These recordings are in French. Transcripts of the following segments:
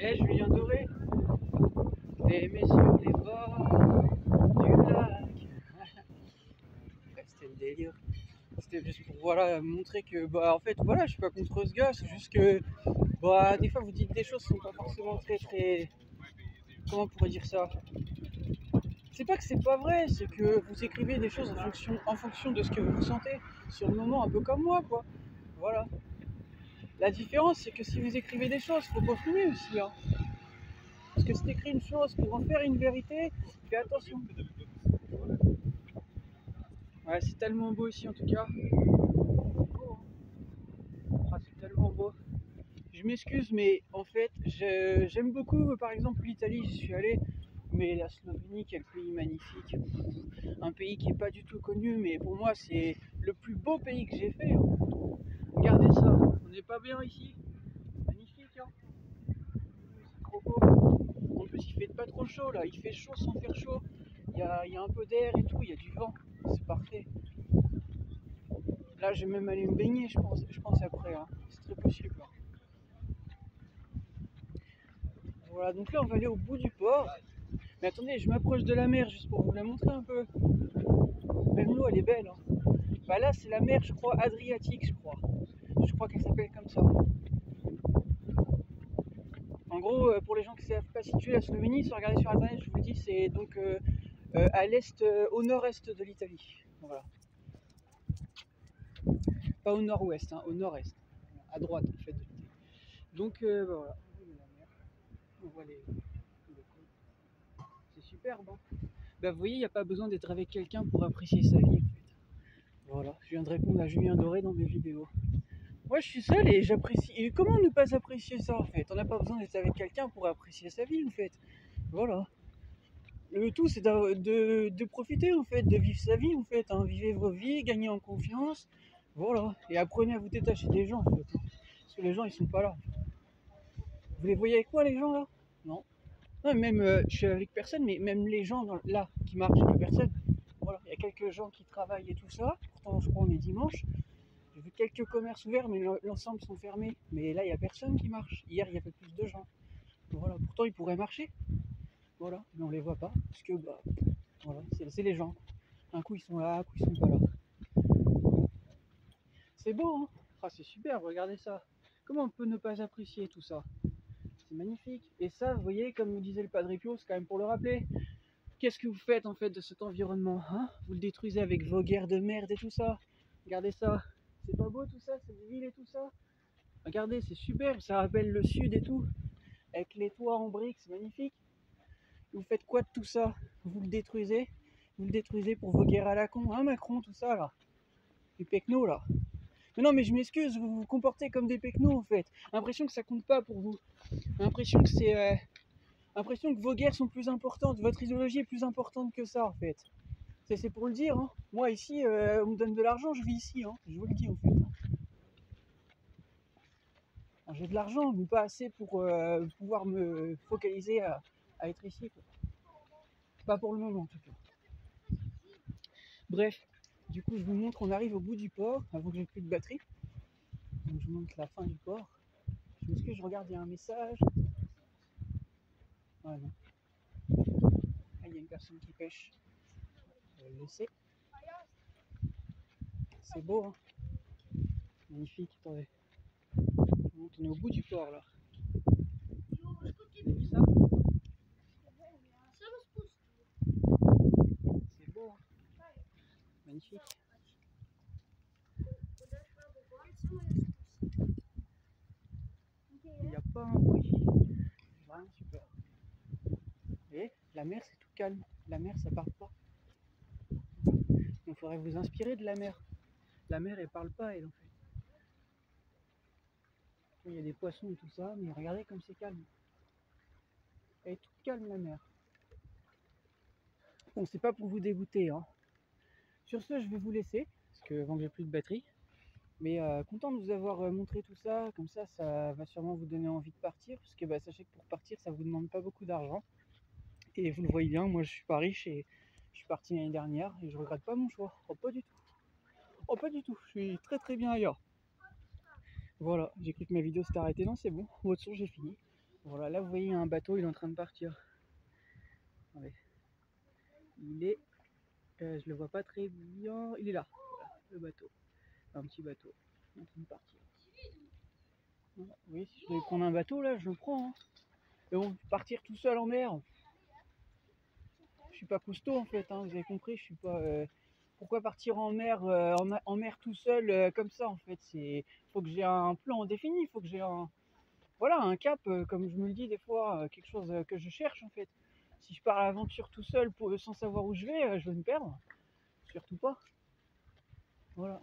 Et Julien Doré, t'es aimé sur les bords du lac. C'était le délire. C'était juste pour voilà, montrer que bah en fait voilà, je suis pas contre ce gars, c'est juste que bah des fois vous dites des choses qui sont pas forcément très comment on pourrait dire ça. C'est pas que c'est pas vrai, c'est que vous écrivez des choses en fonction de ce que vous ressentez sur le moment, un peu comme moi quoi. Voilà. La différence c'est que si vous écrivez des choses, faut peaufiner aussi hein. Parce que si t'écris une chose pour en faire une vérité, fais attention. Ouais, c'est tellement beau ici en tout cas. Ah, c'est tellement beau. Je m'excuse, mais en fait, j'aime beaucoup, par exemple, l'Italie, j'y suis allé, mais la Slovénie, quel pays magnifique. Un pays qui n'est pas du tout connu, mais pour moi, c'est le plus beau pays que j'ai fait. Hein. Regardez ça, on n'est pas bien ici. Magnifique, hein. C'est trop beau. En plus, il fait pas trop chaud là, il fait chaud sans faire chaud. Il y a un peu d'air et tout, il y a du vent. C'est parfait. Là, je vais même aller me baigner, je pense après. Hein. C'est très possible. Hein. Voilà, donc là, on va aller au bout du port. Mais attendez, je m'approche de la mer juste pour vous la montrer un peu. Même l'eau, elle est belle. Hein. Bah là, c'est la mer, je crois, Adriatique, je crois. Je crois qu'elle s'appelle comme ça. En gros, pour les gens qui ne savent pas situer la Slovénie, si vous regardez sur internet, je vous le dis, c'est donc à l'est, au nord-est de l'Italie. Voilà. Pas au nord-ouest, hein, au nord-est. À droite, en fait, de l'Italie. Donc, bah, voilà. On voit les côtes. C'est superbe. Hein. Bah, vous voyez, il n'y a pas besoin d'être avec quelqu'un pour apprécier sa vie. En fait. Voilà, je viens de répondre à Julien Doré dans mes vidéos. Moi, je suis seul et j'apprécie. Et comment ne pas apprécier ça en fait? On n'a pas besoin d'être avec quelqu'un pour apprécier sa vie en fait. Voilà. Le tout, c'est de profiter en fait, de vivre sa vie en fait. Hein. Vivez vos vies, gagnez en confiance. Voilà. Et apprenez à vous détacher des gens en fait. Parce que les gens, ils sont pas là. Vous les voyez avec moi les gens là? Non. Non, même, je suis avec personne, mais même les gens là qui marchent, il n'y a personne. Voilà. Il y a quelques gens qui travaillent et tout ça. Pourtant, je crois on est dimanche. J'ai vu quelques commerces ouverts, mais l'ensemble sont fermés. Mais là, il n'y a personne qui marche. Hier, il y avait plus de gens. Voilà. Pourtant, ils pourraient marcher. Voilà. Mais on les voit pas. Parce que, bah, voilà, c'est les gens. Un coup, ils sont là, un coup, ils sont pas là. C'est beau, hein? Ah, c'est super, regardez ça. Comment on peut ne pas apprécier tout ça? C'est magnifique. Et ça, vous voyez, comme nous disait le Padre Pio, c'est quand même pour le rappeler. Qu'est-ce que vous faites, en fait, de cet environnement, hein? Vous le détruisez avec vos guerres de merde et tout ça. Regardez ça. C'est pas beau tout ça, cette ville et tout ça? Regardez, c'est super, ça rappelle le sud et tout, avec les toits en briques, c'est magnifique. Vous faites quoi de tout ça? Vous le détruisez pour vos guerres à la con, hein Macron, tout ça là. Les pecnos là. Mais non mais je m'excuse, vous vous comportez comme des pecnos en fait. L'impression que ça compte pas pour vous. L'impression que c'est... L'impression que vos guerres sont plus importantes, votre idéologie est plus importante que ça en fait. C'est pour le dire, hein. Moi ici, on me donne de l'argent, je vis ici, hein. Je vous le dis en fait. J'ai de l'argent, mais pas assez pour pouvoir me focaliser à être ici. Quoi. Pas pour le moment en tout cas. Bref, du coup je vous montre, on arrive au bout du port, avant que j'ai plus de batterie. Donc je vous montre la fin du port. Je m'excuse, je regarde, il y a un message. Ah non. Ah, il y a une personne qui pêche. Je vais le laisser. C'est beau, hein. Magnifique, attendez. On est au bout du port là. Vous avez vu ça? C'est beau, hein. Magnifique. Il n'y a pas un bruit. C'est vraiment super. Et la mer, c'est tout calme. La mer, ça parle pas. Donc, il faudrait vous inspirer de la mer. La mer, elle parle pas, elle, en fait. Il y a des poissons et tout ça, mais regardez comme c'est calme. Elle est toute calme, la mer. Bon, c'est pas pour vous dégoûter, hein. Sur ce, je vais vous laisser, parce que avant que j'ai plus de batterie. Mais content de vous avoir montré tout ça. Comme ça va sûrement vous donner envie de partir. Parce que bah, sachez que pour partir, ça vous demande pas beaucoup d'argent. Et vous le voyez bien, moi je suis pas riche et je suis parti l'année dernière et je regrette pas mon choix. Oh, pas du tout. Oh, pas du tout. Je suis très très bien ailleurs. Voilà, j'ai cru que ma vidéo s'était arrêtée. Non, c'est bon. Votre son, j'ai fini. Voilà, là vous voyez, il y a un bateau, il est en train de partir. Ouais. Il est, je le vois pas très bien, il est là, voilà, le bateau, un petit bateau, il est en train de partir. Voilà. Oui, si je devais prendre un bateau là, je le prends. Hein. Mais bon, partir tout seul en mer, je suis pas costaud en fait, hein, vous avez compris, je suis pas. Pourquoi partir en mer, en mer tout seul comme ça en fait? C'est, faut que j'ai un plan défini, faut que j'ai un, voilà, un cap, comme je me le dis des fois, quelque chose que je cherche en fait. Si je pars à l'aventure tout seul sans savoir où je vais me perdre. Surtout pas. Voilà.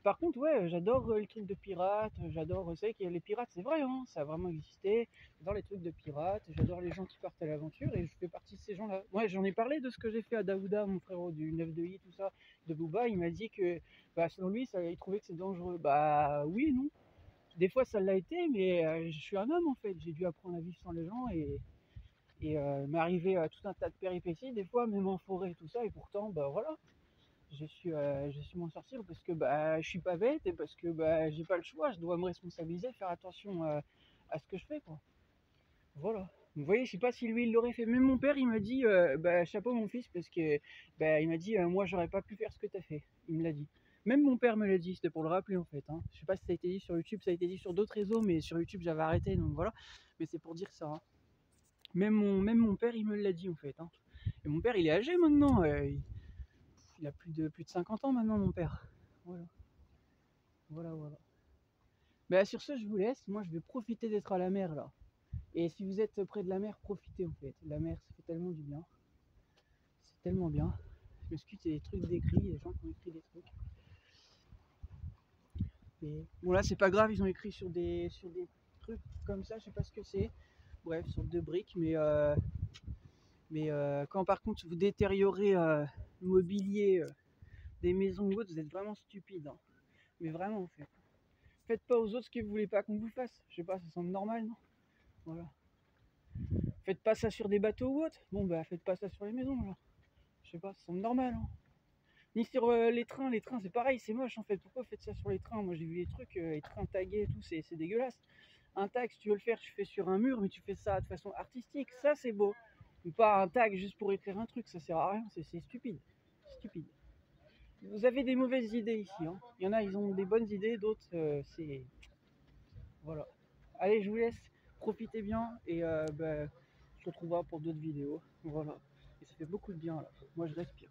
Par contre, ouais, j'adore les trucs de pirates, j'adore, vous savez qu'il y a les pirates, c'est vrai, hein, ça a vraiment existé. J'adore les trucs de pirates, j'adore les gens qui partent à l'aventure et je fais partie de ces gens-là. Ouais, j'en ai parlé de ce que j'ai fait à Daouda, mon frérot, du 9-2i, tout ça, de Booba. Il m'a dit que, bah, selon lui, il trouvait que c'est dangereux. Bah, oui et non. Des fois, ça l'a été, mais je suis un homme en fait. J'ai dû apprendre à vivre sans les gens et m'arriver à tout un tas de péripéties, des fois, même en forêt et tout ça. Et pourtant, bah voilà, je suis m'en sortir parce que bah, je suis pas bête et parce que bah, j'ai pas le choix, je dois me responsabiliser, faire attention à ce que je fais quoi. Voilà. Vous voyez, je sais pas si lui il l'aurait fait. Même mon père il m'a dit bah, chapeau mon fils parce que bah, il m'a dit moi j'aurais pas pu faire ce que t'as fait. Il me l'a dit. Même mon père me l'a dit, c'était pour le rappeler en fait. Hein. Je sais pas si ça a été dit sur YouTube, ça a été dit sur d'autres réseaux, mais sur YouTube j'avais arrêté donc voilà. Mais c'est pour dire ça. Hein. Même mon père il me l'a dit en fait. Hein. Et mon père il est âgé maintenant. Il a plus de 50 ans maintenant, mon père. Voilà, voilà. Bah, sur ce, je vous laisse. Moi, je vais profiter d'être à la mer là. Et si vous êtes près de la mer, profitez en fait. La mer, ça fait tellement du bien. C'est tellement bien. Je m'excuse, c'est des trucs d'écrit, des gens qui ont écrit des trucs. Et bon, là, c'est pas grave, ils ont écrit sur des trucs comme ça, je sais pas ce que c'est. Bref, sorte de briques, mais quand par contre vous détériorez le mobilier des maisons ou autres, vous êtes vraiment stupide. Hein. Mais vraiment, en fait. Faites pas aux autres ce que vous voulez pas qu'on vous fasse. Je sais pas, ça semble normal, non? Voilà. Faites pas ça sur des bateaux ou autre. Bon bah faites pas ça sur les maisons alors. Je sais pas, ça semble normal. Hein. Ni sur les trains c'est pareil, c'est moche en fait. Pourquoi vous faites ça sur les trains? Moi j'ai vu les trucs, les trains tagués et tout, c'est dégueulasse. Un tag, si tu veux le faire, tu fais sur un mur, mais tu fais ça de façon artistique, ça c'est beau. Mais pas un tag juste pour écrire un truc, ça sert à rien, c'est stupide. Stupide. Vous avez des mauvaises idées ici. Hein. Il y en a, ils ont des bonnes idées, d'autres, c'est. Voilà. Allez, je vous laisse. Profitez bien et on se retrouvera pour d'autres vidéos. Voilà. Et ça fait beaucoup de bien là. Moi, je respire.